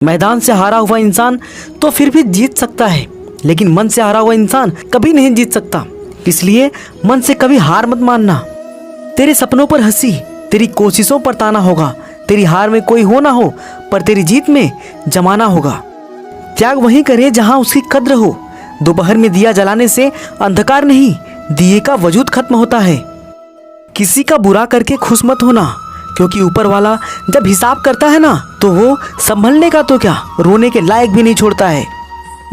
मैदान से हारा हुआ इंसान तो फिर भी जीत सकता है, लेकिन मन से हारा हुआ इंसान कभी नहीं जीत सकता। इसलिए मन से कभी हार मत मानना। तेरे सपनों पर हंसी, तेरी कोशिशों पर ताना होगा। तेरी हार में कोई हो ना हो, पर तेरी जीत में जमाना होगा। त्याग वहीं करे जहां उसकी कद्र हो। दोपहर में दिया जलाने से अंधकार नहीं, दिए का वजूद खत्म होता है। किसी का बुरा करके खुश मत होना, क्योंकि ऊपर वाला जब हिसाब करता है ना, तो वो संभलने का तो क्या, रोने के लायक भी नहीं छोड़ता है।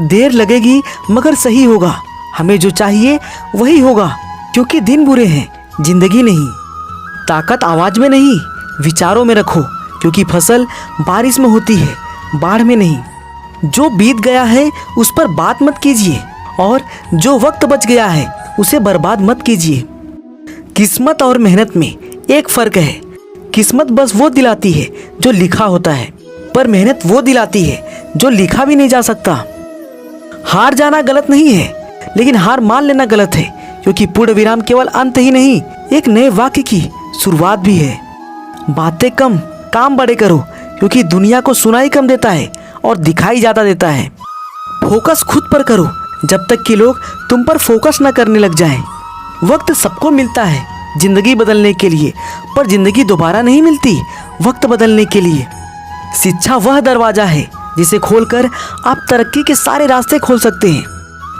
देर लगेगी मगर सही होगा। हमें जो चाहिए वही होगा, क्योंकि दिन बुरे हैं, जिंदगी नहीं। ताकत आवाज में नहीं, विचारों में रखो, क्योंकि फसल बारिश में होती है, बाढ़ में नहीं। जो बीत गया है उस पर बात मत कीजिए, और जो वक्त बच गया है उसे बर्बाद मत कीजिए। किस्मत और मेहनत में एक फर्क है। किस्मत बस वो दिलाती है जो लिखा होता है, पर मेहनत वो दिलाती है जो लिखा भी नहीं जा सकता। हार जाना गलत नहीं है, लेकिन हार मान लेना गलत है, क्योंकि पूर्ण विराम केवल अंत ही नहीं, एक नए वाक्य की शुरुआत भी है। बातें कम, काम बड़े करो, क्योंकि दुनिया को सुनाई कम देता है और दिखाई ज्यादा देता है। फोकस खुद पर करो, जब तक कि लोग तुम पर फोकस न करने लग जाएं। वक्त सबको मिलता है जिंदगी बदलने के लिए, पर जिंदगी दोबारा नहीं मिलती वक्त बदलने के लिए। शिक्षा वह दरवाजा है जिसे खोलकर आप तरक्की के सारे रास्ते खोल सकते हैं।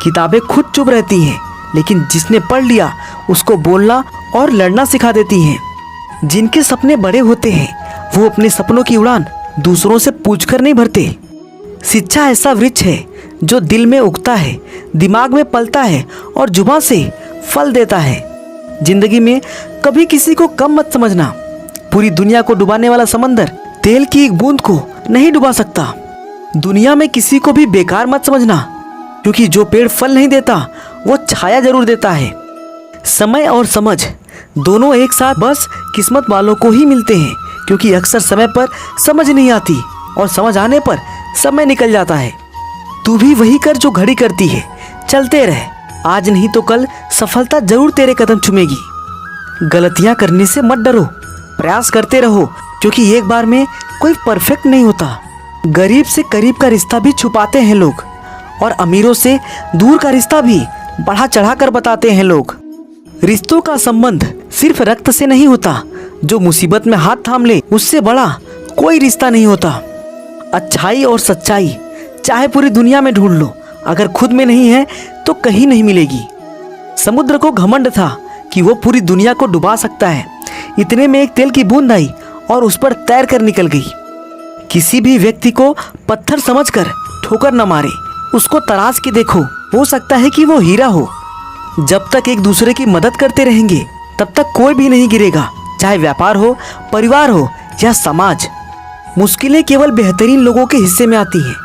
किताबें खुद चुप रहती हैं, लेकिन जिसने पढ़ लिया उसको बोलना और लड़ना सिखा देती हैं। जिनके सपने बड़े होते हैं वो अपने सपनों की उड़ान दूसरों से पूछकर नहीं भरते। शिक्षा ऐसा वृक्ष है जो दिल में उगता है, दिमाग में पलता है और जुबान से फल देता है। जिंदगी में कभी किसी को कम मत समझना। पूरी दुनिया को डुबाने वाला समंदर तेल की एक बूंद को नहीं डुबा सकता। दुनिया में किसी को भी बेकार मत समझना, क्योंकि जो पेड़ फल नहीं देता वो छाया जरूर देता है। समय और समझ दोनों एक साथ बस किस्मत वालों को ही मिलते हैं, क्योंकि अक्सर समय पर समझ नहीं आती और समझ आने पर समय निकल जाता है। तू भी वही कर जो घड़ी करती है, चलते रह, आज नहीं तो कल सफलता जरूर तेरे कदम चूमेगी। गलतियां करने से मत डरो, प्रयास करते रहो, क्योंकि एक बार में कोई परफेक्ट नहीं होता। गरीब से करीब का रिश्ता भी छुपाते हैं लोग, और अमीरों से दूर का रिश्ता भी बढ़ा चढ़ा कर बताते हैं लोग। रिश्तों का संबंध सिर्फ रक्त से नहीं होता, जो मुसीबत में हाथ थाम ले उससे बड़ा कोई रिश्ता नहीं होता। अच्छाई और सच्चाई चाहे पूरी दुनिया में ढूंढ लो, अगर खुद में नहीं है तो कहीं नहीं मिलेगी। समुद्र को घमंड था कि वो पूरी दुनिया को डुबा सकता है। इतने में एक तेल की बूंद आई और उस पर तैर कर निकल गई। किसी भी व्यक्ति को पत्थर समझकर ठोकर न मारे, उसको तराश के देखो, हो सकता है कि वो हीरा हो। जब तक एक दूसरे की मदद करते रहेंगे तब तक कोई भी नहीं गिरेगा, चाहे व्यापार हो, परिवार हो या समाज। मुश्किलें केवल बेहतरीन लोगों के हिस्से में आती हैं,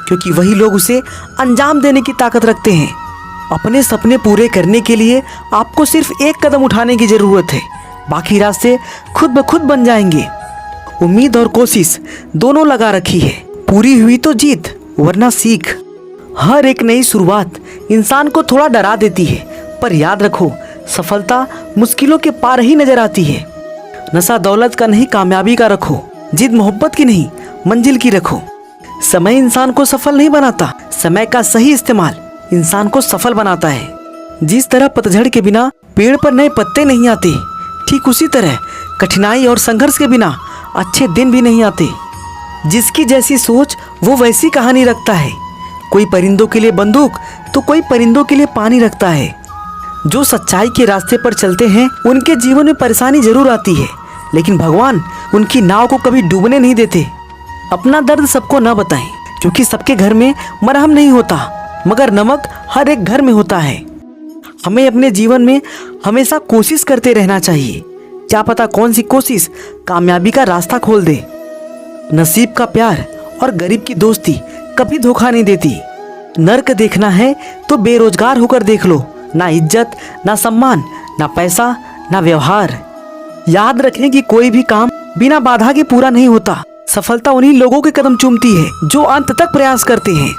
क्योंकि वही लोग उसे अंजाम देने की ताकत रखते हैं। अपने सपने पूरे करने के लिए आपको सिर्फ एक कदम उठाने की जरूरत है, बाकी रास्ते खुद ब खुद बन जाएंगे। उम्मीद और कोशिश दोनों लगा रखी है, पूरी हुई तो जीत, वरना सीख। हर एक नई शुरुआत इंसान को थोड़ा डरा देती है, पर याद रखो, सफलता मुश्किलों के पार ही नजर आती है। नशा दौलत का नहीं, कामयाबी का रखो। जिद मोहब्बत की नहीं, मंजिल की रखो। समय इंसान को सफल नहीं बनाता, समय का सही इस्तेमाल इंसान को सफल बनाता है। जिस तरह पतझड़ के बिना पेड़ पर नए पत्ते नहीं आते, ठीक उसी तरह कठिनाई और संघर्ष के बिना अच्छे दिन भी नहीं आते। जिसकी जैसी सोच वो वैसी कहानी रखता है। कोई परिंदों के लिए बंदूक तो कोई परिंदों के लिए पानी रखता है। जो सच्चाई के रास्ते पर चलते हैं उनके जीवन में परेशानी जरूर आती है, लेकिन भगवान उनकी नाव को कभी डूबने नहीं देते। अपना दर्द सबको न बताएं, क्योंकि सबके घर में मरहम नहीं होता, मगर नमक हर एक घर में होता है। हमें अपने जीवन में हमेशा कोशिश करते रहना चाहिए। क्या पता कौन सी कोशिश कामयाबी का रास्ता खोल दे। नसीब का प्यार और गरीब की दोस्ती कभी धोखा नहीं देती। नर्क देखना है तो बेरोजगार होकर देख लो, ना इज्जत, ना सम्मान, ना पैसा, ना व्यवहार। याद रखें कि कोई भी काम बिना बाधा के पूरा नहीं होता। सफलता उन्हीं लोगों के कदम चूमती है जो अंत तक प्रयास करते हैं।